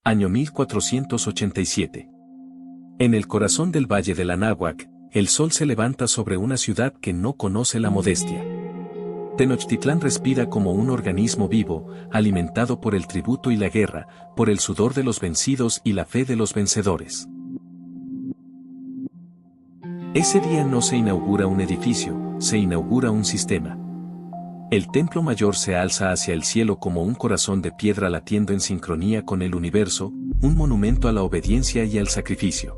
Año 1487. En el corazón del Valle del Anáhuac, el sol se levanta sobre una ciudad que no conoce la modestia. Tenochtitlán respira como un organismo vivo, alimentado por el tributo y la guerra, por el sudor de los vencidos y la fe de los vencedores. Ese día no se inaugura un edificio, se inaugura un sistema. El templo mayor se alza hacia el cielo como un corazón de piedra latiendo en sincronía con el universo, un monumento a la obediencia y al sacrificio.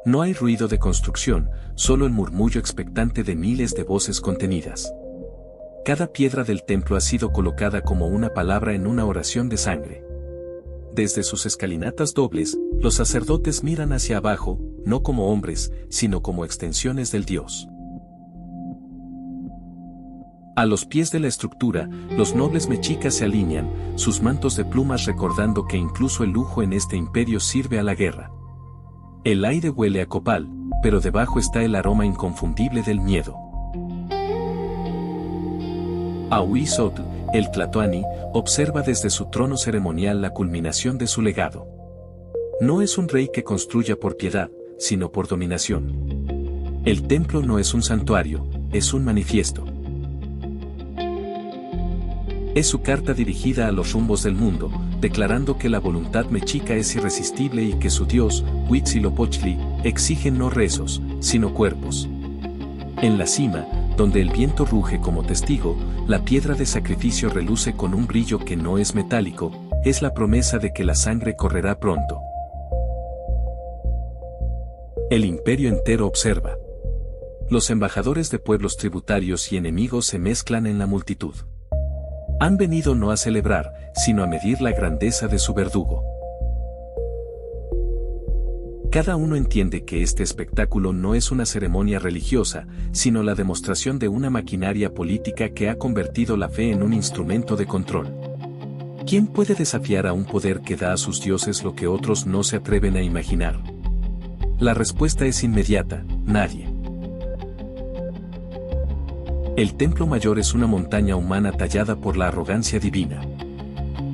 No hay ruido de construcción, solo el murmullo expectante de miles de voces contenidas. Cada piedra del templo ha sido colocada como una palabra en una oración de sangre. Desde sus escalinatas dobles, los sacerdotes miran hacia abajo, no como hombres, sino como extensiones del Dios. A los pies de la estructura, los nobles mexicas se alinean, sus mantos de plumas recordando que incluso el lujo en este imperio sirve a la guerra. El aire huele a copal, pero debajo está el aroma inconfundible del miedo. Ahuizotl, el Tlatoani, observa desde su trono ceremonial la culminación de su legado. No es un rey que construya por piedad, sino por dominación. El templo no es un santuario, es un manifiesto. Es su carta dirigida a los rumbos del mundo, declarando que la voluntad mexica es irresistible y que su dios, Huitzilopochtli, exige no rezos, sino cuerpos. En la cima, donde el viento ruge como testigo, la piedra de sacrificio reluce con un brillo que no es metálico, es la promesa de que la sangre correrá pronto. El imperio entero observa. Los embajadores de pueblos tributarios y enemigos se mezclan en la multitud. Han venido no a celebrar, sino a medir la grandeza de su verdugo. Cada uno entiende que este espectáculo no es una ceremonia religiosa, sino la demostración de una maquinaria política que ha convertido la fe en un instrumento de control. ¿Quién puede desafiar a un poder que da a sus dioses lo que otros no se atreven a imaginar? La respuesta es inmediata: nadie. El templo mayor es una montaña humana tallada por la arrogancia divina.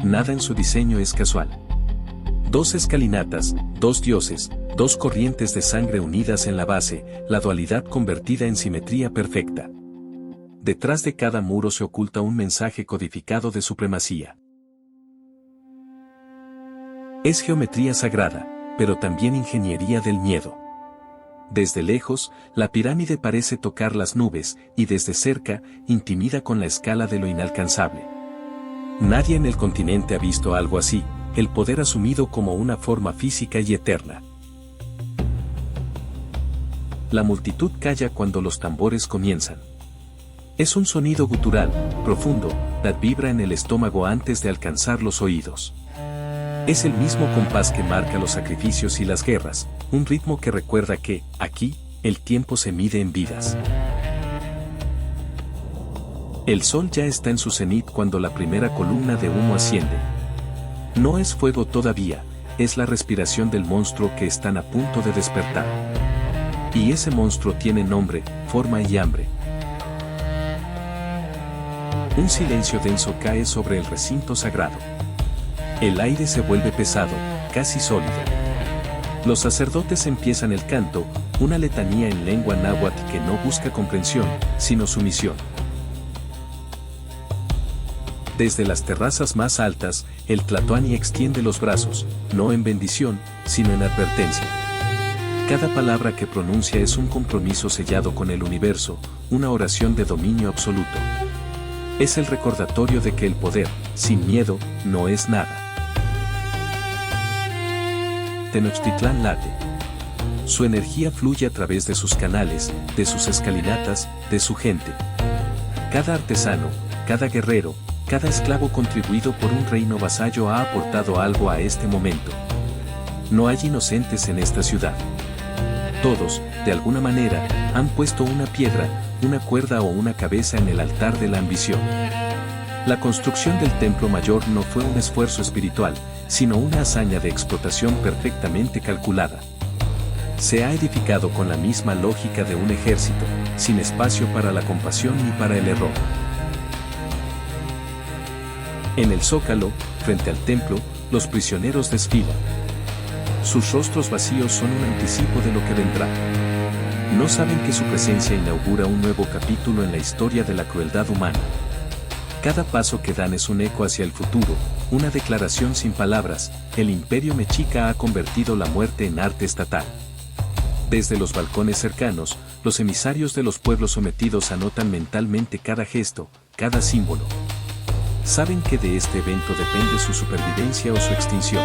Nada en su diseño es casual. 2 escalinatas, 2 dioses, 2 corrientes de sangre unidas en la base, la dualidad convertida en simetría perfecta. Detrás de cada muro se oculta un mensaje codificado de supremacía. Es geometría sagrada, pero también ingeniería del miedo. Desde lejos, la pirámide parece tocar las nubes, y desde cerca, intimida con la escala de lo inalcanzable. Nadie en el continente ha visto algo así, el poder asumido como una forma física y eterna. La multitud calla cuando los tambores comienzan. Es un sonido gutural, profundo, que vibra en el estómago antes de alcanzar los oídos. Es el mismo compás que marca los sacrificios y las guerras, un ritmo que recuerda que, aquí, el tiempo se mide en vidas. El sol ya está en su cenit cuando la primera columna de humo asciende. No es fuego todavía, es la respiración del monstruo que están a punto de despertar. Y ese monstruo tiene nombre, forma y hambre. Un silencio denso cae sobre el recinto sagrado. El aire se vuelve pesado, casi sólido. Los sacerdotes empiezan el canto, una letanía en lengua náhuatl que no busca comprensión, sino sumisión. Desde las terrazas más altas, el Tlatoani extiende los brazos, no en bendición, sino en advertencia. Cada palabra que pronuncia es un compromiso sellado con el universo, una oración de dominio absoluto. Es el recordatorio de que el poder, sin miedo, no es nada. Tenochtitlán late. Su energía fluye a través de sus canales, de sus escalinatas, de su gente. Cada artesano, cada guerrero, cada esclavo contribuido por un reino vasallo ha aportado algo a este momento. No hay inocentes en esta ciudad. Todos, de alguna manera, han puesto una piedra, una cuerda o una cabeza en el altar de la ambición. La construcción del templo mayor no fue un esfuerzo espiritual, sino una hazaña de explotación perfectamente calculada. Se ha edificado con la misma lógica de un ejército, sin espacio para la compasión ni para el error. En el zócalo, Frente al templo, los prisioneros desfilan. Sus rostros vacíos son un anticipo de lo que vendrá. No saben que su presencia inaugura un nuevo capítulo en la historia de la crueldad humana. Cada paso que dan es un eco hacia el futuro, una declaración sin palabras. El imperio mexica ha convertido la muerte en arte estatal. Desde los balcones cercanos, los emisarios de los pueblos sometidos anotan mentalmente cada gesto, cada símbolo. Saben que de este evento depende su supervivencia o su extinción.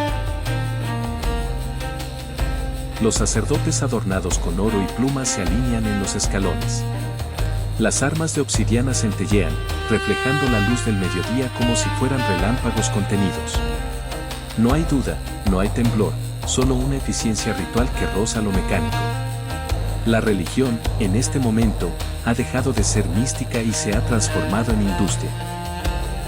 Los sacerdotes adornados con oro y plumas se alinean en los escalones. Las armas de obsidiana centellean, reflejando la luz del mediodía como si fueran relámpagos contenidos. No hay duda, no hay temblor, solo una eficiencia ritual que roza lo mecánico. La religión, en este momento, ha dejado de ser mística y se ha transformado en industria.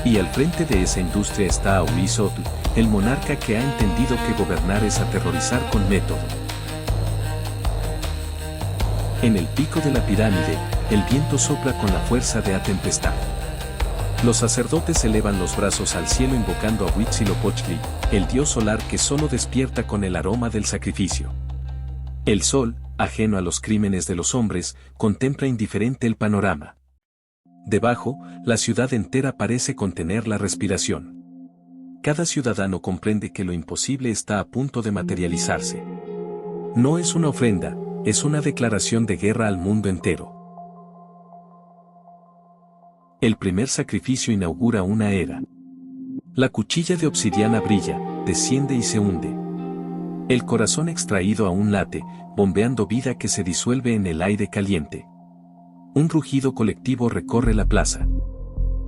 Y al frente de esa industria está Ahuizotl, el monarca que ha entendido que gobernar es aterrorizar con método. En el pico de la pirámide, el viento sopla con la fuerza de la tempestad. Los sacerdotes elevan los brazos al cielo invocando a Huitzilopochtli, el dios solar que solo despierta con el aroma del sacrificio. El sol, ajeno a los crímenes de los hombres, contempla indiferente el panorama. Debajo, la ciudad entera parece contener la respiración. Cada ciudadano comprende que lo imposible está a punto de materializarse. No es una ofrenda, es una declaración de guerra al mundo entero. El primer sacrificio inaugura una era. La cuchilla de obsidiana brilla, desciende y se hunde. El corazón extraído aún late, bombeando vida que se disuelve en el aire caliente. Un rugido colectivo recorre la plaza.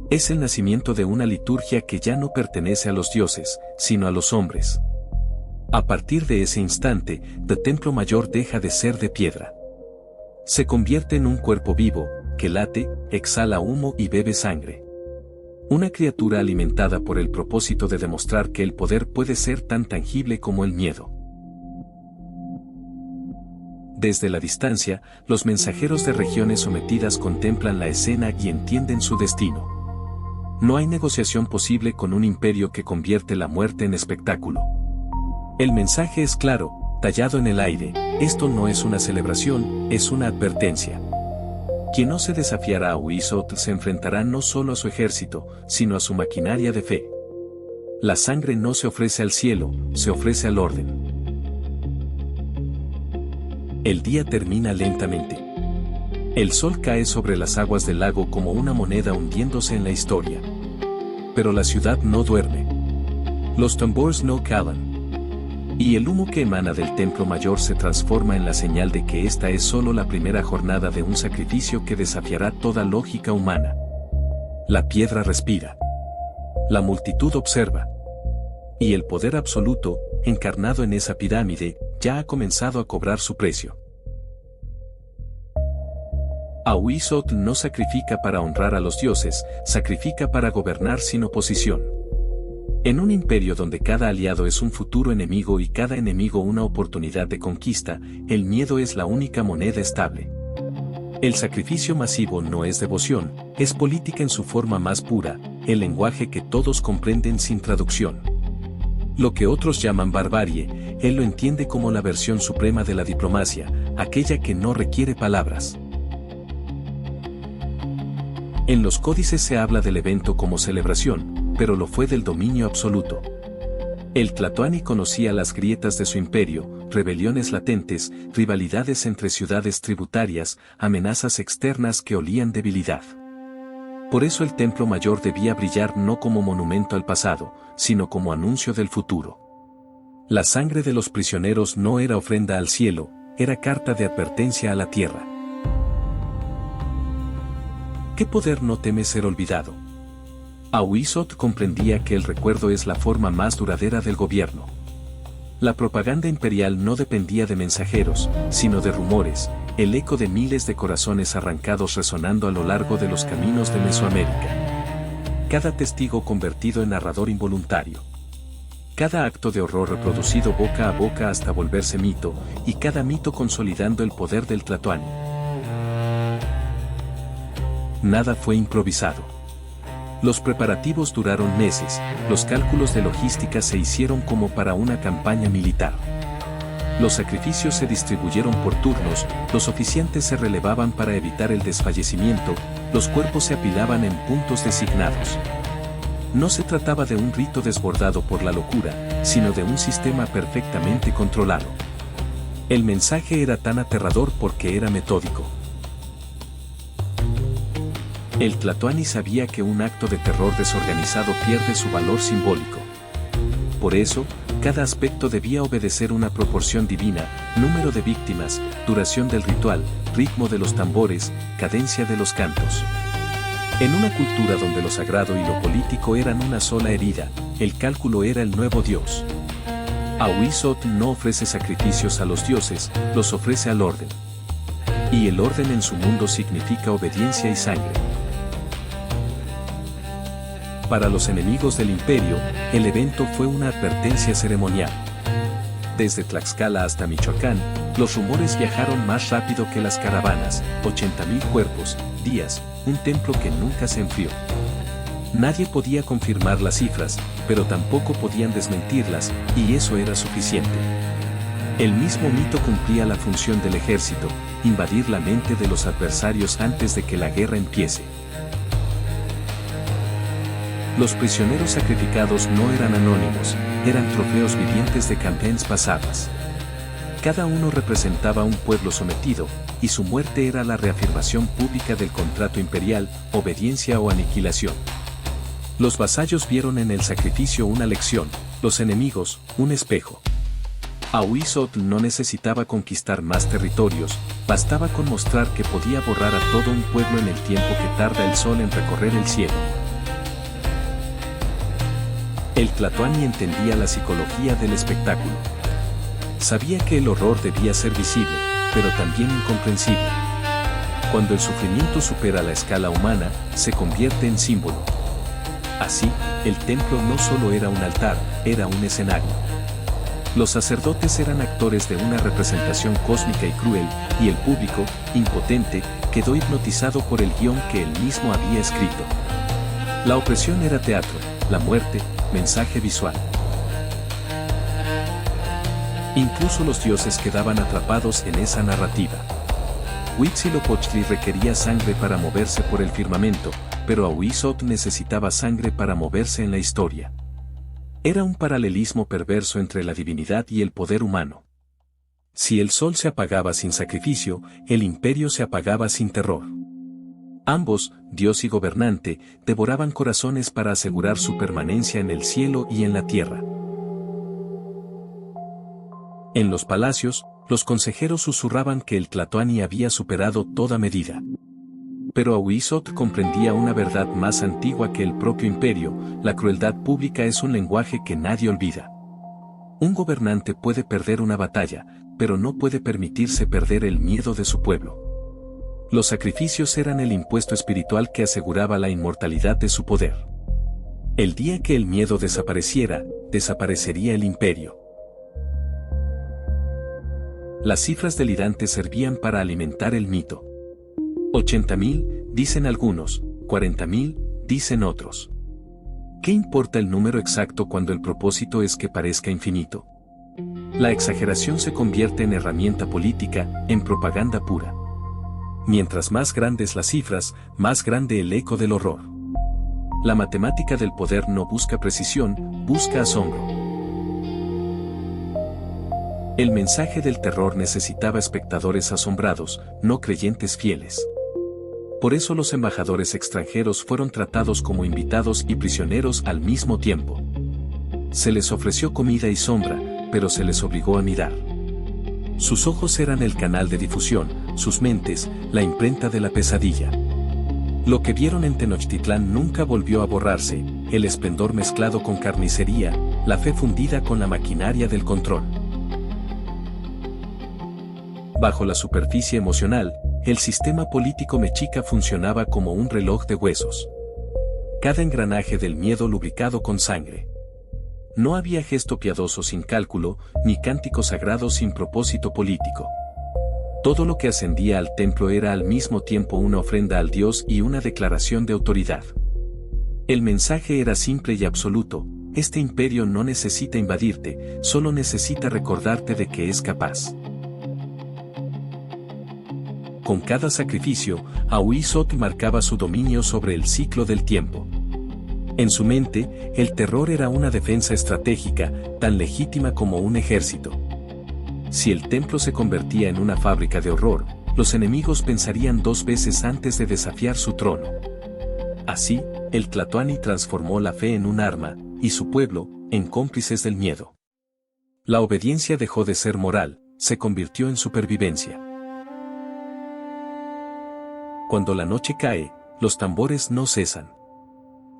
Es el nacimiento de una liturgia que ya no pertenece a los dioses, sino a los hombres. A partir de ese instante, el templo mayor deja de ser de piedra. Se convierte en un cuerpo vivo, que late, exhala humo y bebe sangre. Una criatura alimentada por el propósito de demostrar que el poder puede ser tan tangible como el miedo. Desde la distancia, los mensajeros de regiones sometidas contemplan la escena y entienden su destino. No hay negociación posible con un imperio que convierte la muerte en espectáculo. El mensaje es claro, tallado en el aire: esto no es una celebración, es una advertencia. Quien no se desafiará a Huizotl se enfrentará no solo a su ejército, sino a su maquinaria de fe. La sangre no se ofrece al cielo, se ofrece al orden. El día termina lentamente. El sol cae sobre las aguas del lago como una moneda hundiéndose en la historia. Pero la ciudad no duerme. Los tambores no calan. Y el humo que emana del templo mayor se transforma en la señal de que esta es solo la primera jornada de un sacrificio que desafiará toda lógica humana. La piedra respira. La multitud observa. Y el poder absoluto, encarnado en esa pirámide, ya ha comenzado a cobrar su precio. Ahuizotl no sacrifica para honrar a los dioses, sacrifica para gobernar sin oposición. En un imperio donde cada aliado es un futuro enemigo y cada enemigo una oportunidad de conquista, el miedo es la única moneda estable. El sacrificio masivo no es devoción, es política en su forma más pura, el lenguaje que todos comprenden sin traducción. Lo que otros llaman barbarie, él lo entiende como la versión suprema de la diplomacia, aquella que no requiere palabras. En los códices se habla del evento como celebración, pero lo fue del dominio absoluto. El Tlatoani conocía las grietas de su imperio, rebeliones latentes, rivalidades entre ciudades tributarias, amenazas externas que olían debilidad. Por eso el templo mayor debía brillar no como monumento al pasado, sino como anuncio del futuro. La sangre de los prisioneros no era ofrenda al cielo, era carta de advertencia a la tierra. ¿Qué poder no teme ser olvidado? Ahuizotl comprendía que el recuerdo es la forma más duradera del gobierno. La propaganda imperial no dependía de mensajeros, sino de rumores, el eco de miles de corazones arrancados resonando a lo largo de los caminos de Mesoamérica. Cada testigo convertido en narrador involuntario. Cada acto de horror reproducido boca a boca hasta volverse mito, y cada mito consolidando el poder del Tlatoani. Nada fue improvisado. Los preparativos duraron meses, los cálculos de logística se hicieron como para una campaña militar. Los sacrificios se distribuyeron por turnos, los oficiantes se relevaban para evitar el desfallecimiento, los cuerpos se apilaban en puntos designados. No se trataba de un rito desbordado por la locura, sino de un sistema perfectamente controlado. El mensaje era tan aterrador porque era metódico. El Tlatoani sabía que un acto de terror desorganizado pierde su valor simbólico. Por eso, cada aspecto debía obedecer una proporción divina: número de víctimas, duración del ritual, ritmo de los tambores, cadencia de los cantos. En una cultura donde lo sagrado y lo político eran una sola herida, el cálculo era el nuevo dios. Ahuizotl no ofrece sacrificios a los dioses, los ofrece al orden. Y el orden en su mundo significa obediencia y sangre. Para los enemigos del imperio, el evento fue una advertencia ceremonial. Desde Tlaxcala hasta Michoacán, los rumores viajaron más rápido que las caravanas: 80,000 cuerpos, días, un templo que nunca se enfrió. Nadie podía confirmar las cifras, pero tampoco podían desmentirlas, y eso era suficiente. El mismo mito cumplía la función del ejército: invadir la mente de los adversarios antes de que la guerra empiece. Los prisioneros sacrificados no eran anónimos, eran trofeos vivientes de campañas pasadas. Cada uno representaba un pueblo sometido, y su muerte era la reafirmación pública del contrato imperial: obediencia o aniquilación. Los vasallos vieron en el sacrificio una lección, los enemigos, un espejo. Ahuizotl no necesitaba conquistar más territorios, bastaba con mostrar que podía borrar a todo un pueblo en el tiempo que tarda el sol en recorrer el cielo. El Tlatoani entendía la psicología del espectáculo. Sabía que el horror debía ser visible, pero también incomprensible. Cuando el sufrimiento supera la escala humana, se convierte en símbolo. Así, el templo no solo era un altar, era un escenario. Los sacerdotes eran actores de una representación cósmica y cruel, y el público, impotente, quedó hipnotizado por el guión que él mismo había escrito. La opresión era teatro, la muerte, mensaje visual. Incluso los dioses quedaban atrapados en esa narrativa. Huitzilopochtli requería sangre para moverse por el firmamento, pero Ahuizotl necesitaba sangre para moverse en la historia. Era un paralelismo perverso entre la divinidad y el poder humano. Si el sol se apagaba sin sacrificio, el imperio se apagaba sin terror. Ambos, dios y gobernante, devoraban corazones para asegurar su permanencia en el cielo y en la tierra. En los palacios, los consejeros susurraban que el Tlatoani había superado toda medida. Pero Ahuizotl comprendía una verdad más antigua que el propio imperio: la crueldad pública es un lenguaje que nadie olvida. Un gobernante puede perder una batalla, pero no puede permitirse perder el miedo de su pueblo. Los sacrificios eran el impuesto espiritual que aseguraba la inmortalidad de su poder. El día que el miedo desapareciera, desaparecería el imperio. Las cifras delirantes servían para alimentar el mito. 80,000, dicen algunos, 40,000, dicen otros. ¿Qué importa el número exacto cuando el propósito es que parezca infinito? La exageración se convierte en herramienta política, en propaganda pura. Mientras más grandes las cifras, más grande el eco del horror. La matemática del poder no busca precisión, busca asombro. El mensaje del terror necesitaba espectadores asombrados, no creyentes fieles. Por eso los embajadores extranjeros fueron tratados como invitados y prisioneros al mismo tiempo. Se les ofreció comida y sombra, pero se les obligó a mirar. Sus ojos eran el canal de difusión, sus mentes, la imprenta de la pesadilla. Lo que vieron en Tenochtitlán nunca volvió a borrarse: el esplendor mezclado con carnicería, la fe fundida con la maquinaria del control. Bajo la superficie emocional, el sistema político mexica funcionaba como un reloj de huesos. Cada engranaje del miedo lubricado con sangre. No había gesto piadoso sin cálculo, ni cántico sagrado sin propósito político. Todo lo que ascendía al templo era al mismo tiempo una ofrenda al dios y una declaración de autoridad. El mensaje era simple y absoluto: este imperio no necesita invadirte, solo necesita recordarte de que es capaz. Con cada sacrificio, Ahuizotl marcaba su dominio sobre el ciclo del tiempo. En su mente, el terror era una defensa estratégica, tan legítima como un ejército. Si el templo se convertía en una fábrica de horror, los enemigos pensarían 2 veces antes de desafiar su trono. Así, el Tlatoani transformó la fe en un arma, y su pueblo, en cómplices del miedo. La obediencia dejó de ser moral, se convirtió en supervivencia. Cuando la noche cae, los tambores no cesan.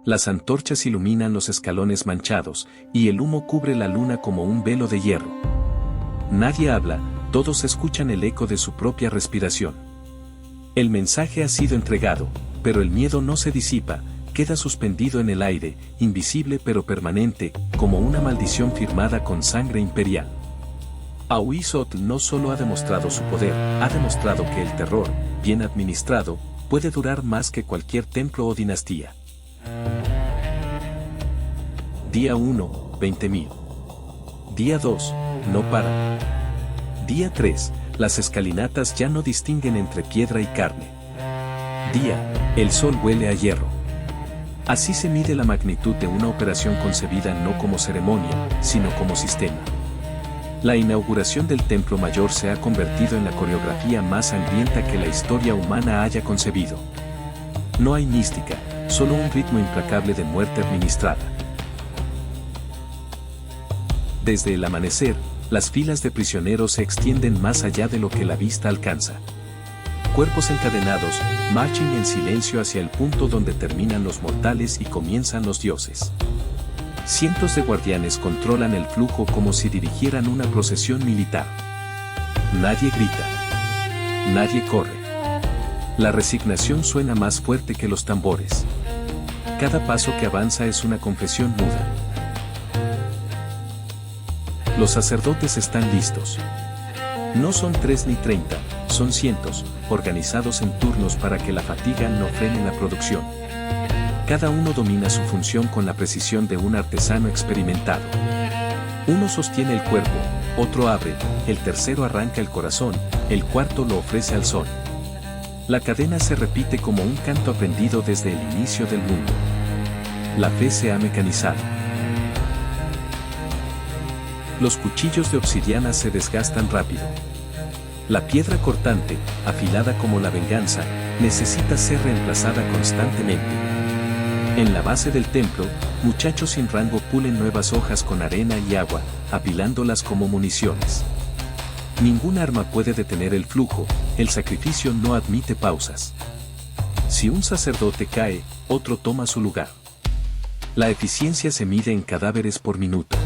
Las antorchas iluminan los escalones manchados, y el humo cubre la luna como un velo de hierro. Nadie habla, todos escuchan el eco de su propia respiración. El mensaje ha sido entregado, pero el miedo no se disipa, queda suspendido en el aire, invisible pero permanente, como una maldición firmada con sangre imperial. Ahuizotl no solo ha demostrado su poder, ha demostrado que el terror, bien administrado, puede durar más que cualquier templo o dinastía. Día 1, 20.000. Día 2, no paran. Día 3, las escalinatas ya no distinguen entre piedra y carne. Día, el sol huele a hierro. Así se mide la magnitud de una operación concebida no como ceremonia, sino como sistema. La inauguración del Templo Mayor se ha convertido en la coreografía más sangrienta que la historia humana haya concebido. No hay mística, solo un ritmo implacable de muerte administrada. Desde el amanecer, las filas de prisioneros se extienden más allá de lo que la vista alcanza. Cuerpos encadenados, marchan en silencio hacia el punto donde terminan los mortales y comienzan los dioses. Cientos de guardianes controlan el flujo como si dirigieran una procesión militar. Nadie grita. Nadie corre. La resignación suena más fuerte que los tambores. Cada paso que avanza es una confesión muda. Los sacerdotes están listos. No son 3 ni 30, son cientos, organizados en turnos para que la fatiga no frene la producción. Cada uno domina su función con la precisión de un artesano experimentado. Uno sostiene el cuerpo, otro abre, el tercero arranca el corazón, el cuarto lo ofrece al sol. La cadena se repite como un canto aprendido desde el inicio del mundo. La fe se ha mecanizado. Los cuchillos de obsidiana se desgastan rápido. La piedra cortante, afilada como la venganza, necesita ser reemplazada constantemente. En la base del templo, muchachos sin rango pulen nuevas hojas con arena y agua, apilándolas como municiones. Ningún arma puede detener el flujo, el sacrificio no admite pausas. Si un sacerdote cae, otro toma su lugar. La eficiencia se mide en cadáveres por minuto.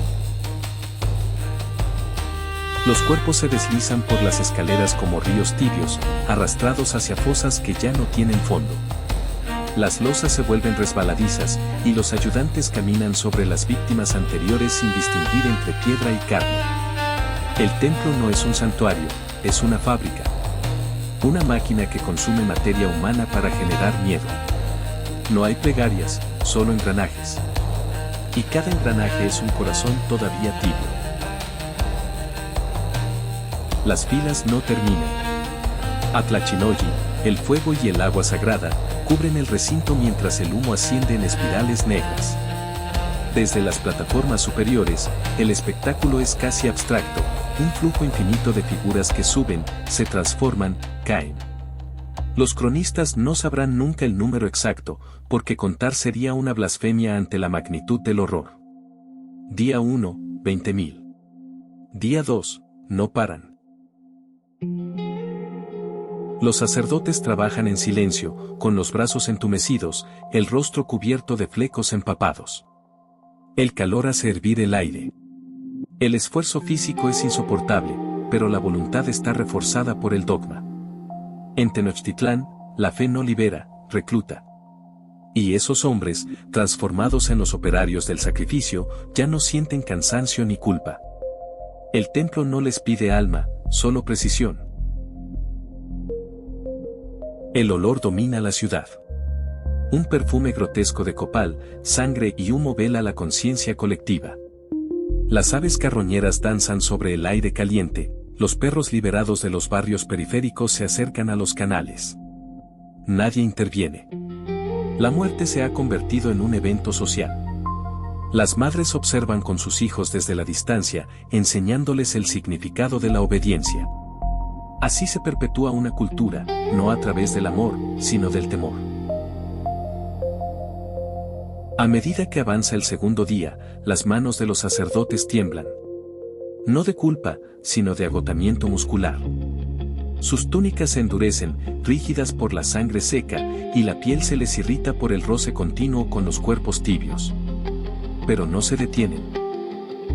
Los cuerpos se deslizan por las escaleras como ríos tibios, arrastrados hacia fosas que ya no tienen fondo. Las losas se vuelven resbaladizas, y los ayudantes caminan sobre las víctimas anteriores sin distinguir entre piedra y carne. El templo no es un santuario, es una fábrica. Una máquina que consume materia humana para generar miedo. No hay plegarias, solo engranajes. Y cada engranaje es un corazón todavía tibio. Las filas no terminan. Atlachinoyi, el fuego y el agua sagrada, cubren el recinto mientras el humo asciende en espirales negras. Desde las plataformas superiores, el espectáculo es casi abstracto, un flujo infinito de figuras que suben, se transforman, caen. Los cronistas no sabrán nunca el número exacto, porque contar sería una blasfemia ante la magnitud del horror. Día 1, 20.000. Día 2, no paran. Los sacerdotes trabajan en silencio, con los brazos entumecidos, el rostro cubierto de flecos empapados. El calor hace hervir el aire. El esfuerzo físico es insoportable, pero la voluntad está reforzada por el dogma. En Tenochtitlán, la fe no libera, recluta. Y esos hombres, transformados en los operarios del sacrificio, ya no sienten cansancio ni culpa. El templo no les pide alma, solo precisión. El olor domina la ciudad. Un perfume grotesco de copal, sangre y humo vela la conciencia colectiva. Las aves carroñeras danzan sobre el aire caliente, los perros liberados de los barrios periféricos se acercan a los canales. Nadie interviene. La muerte se ha convertido en un evento social. Las madres observan con sus hijos desde la distancia, enseñándoles el significado de la obediencia. Así se perpetúa una cultura, no a través del amor, sino del temor. A medida que avanza el segundo día, las manos de los sacerdotes tiemblan. No de culpa, sino de agotamiento muscular. Sus túnicas se endurecen, rígidas por la sangre seca, y la piel se les irrita por el roce continuo con los cuerpos tibios. Pero no se detienen.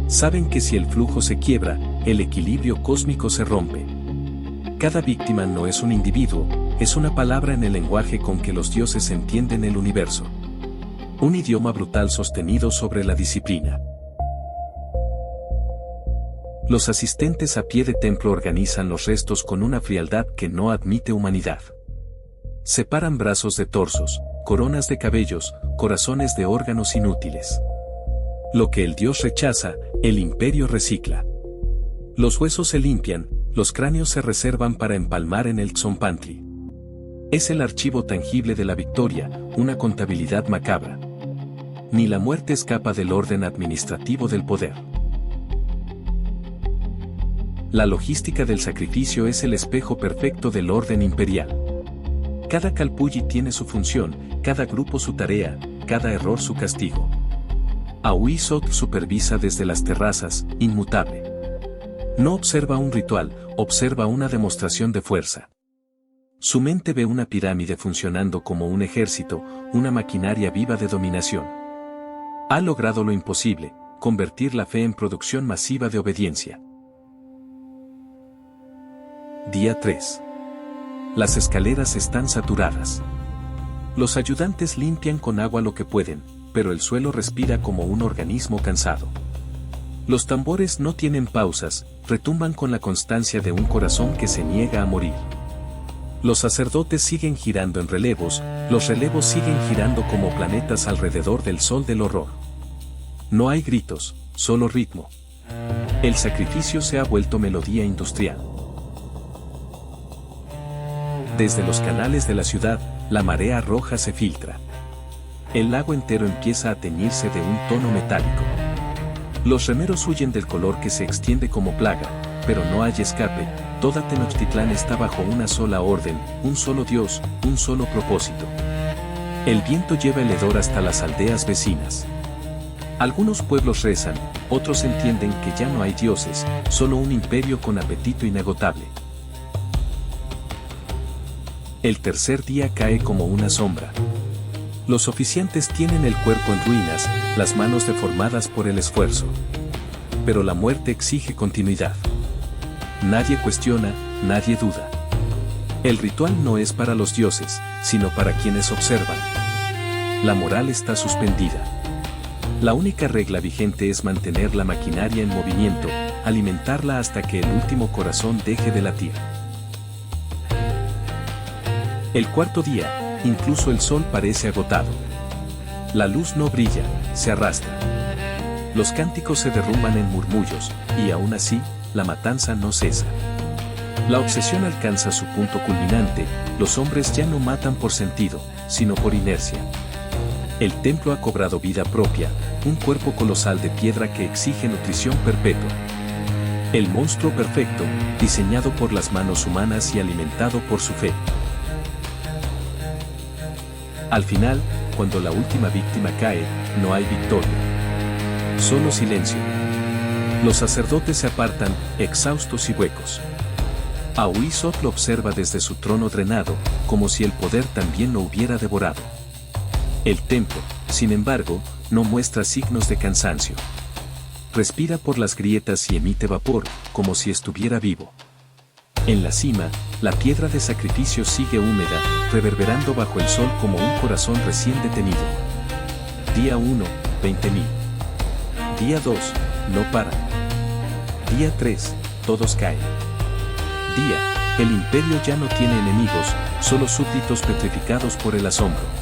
Saben que si el flujo se quiebra, el equilibrio cósmico se rompe. Cada víctima no es un individuo, es una palabra en el lenguaje con que los dioses entienden el universo. Un idioma brutal sostenido sobre la disciplina. Los asistentes a pie de templo organizan los restos con una frialdad que no admite humanidad. Separan brazos de torsos, coronas de cabellos, corazones de órganos inútiles. Lo que el dios rechaza, el imperio recicla. Los huesos se limpian, los cráneos se reservan para empalmar en el Tzompantli. Es el archivo tangible de la victoria, una contabilidad macabra. Ni la muerte escapa del orden administrativo del poder. La logística del sacrificio es el espejo perfecto del orden imperial. Cada calpulli tiene su función, cada grupo su tarea, cada error su castigo. Auizot supervisa desde las terrazas, inmutable. No observa un ritual, observa una demostración de fuerza. Su mente ve una pirámide funcionando como un ejército, una maquinaria viva de dominación. Ha logrado lo imposible, convertir la fe en producción masiva de obediencia. Día 3. Las escaleras están saturadas. Los ayudantes limpian con agua lo que pueden, pero el suelo respira como un organismo cansado. Los tambores no tienen pausas, retumban con la constancia de un corazón que se niega a morir. Los sacerdotes siguen girando en relevos, los relevos siguen girando como planetas alrededor del sol del horror. No hay gritos, solo ritmo. El sacrificio se ha vuelto melodía industrial. Desde los canales de la ciudad, la marea roja se filtra. El lago entero empieza a teñirse de un tono metálico. Los remeros huyen del color que se extiende como plaga, pero no hay escape, toda Tenochtitlán está bajo una sola orden, un solo Dios, un solo propósito. El viento lleva el hedor hasta las aldeas vecinas. Algunos pueblos rezan, otros entienden que ya no hay dioses, solo un imperio con apetito inagotable. El tercer día cae como una sombra. Los oficiantes tienen el cuerpo en ruinas, las manos deformadas por el esfuerzo. Pero la muerte exige continuidad. Nadie cuestiona, nadie duda. El ritual no es para los dioses, sino para quienes observan. La moral está suspendida. La única regla vigente es mantener la maquinaria en movimiento, alimentarla hasta que el último corazón deje de latir. El cuarto día, incluso el sol parece agotado. La luz no brilla, se arrastra. Los cánticos se derrumban en murmullos, y aún así, la matanza no cesa. La obsesión alcanza su punto culminante, los hombres ya no matan por sentido, sino por inercia. El templo ha cobrado vida propia, un cuerpo colosal de piedra que exige nutrición perpetua. El monstruo perfecto, diseñado por las manos humanas y alimentado por su fe. Al final, cuando la última víctima cae, no hay victoria. Solo silencio. Los sacerdotes se apartan, exhaustos y huecos. Auizot lo observa desde su trono drenado, como si el poder también lo hubiera devorado. El templo, sin embargo, no muestra signos de cansancio. Respira por las grietas y emite vapor, como si estuviera vivo. En la cima, la piedra de sacrificio sigue húmeda, reverberando bajo el sol como un corazón recién detenido. Día 1, 20.000. Día 2, no paran. Día 3, todos caen. Día, el imperio ya no tiene enemigos, solo súbditos petrificados por el asombro.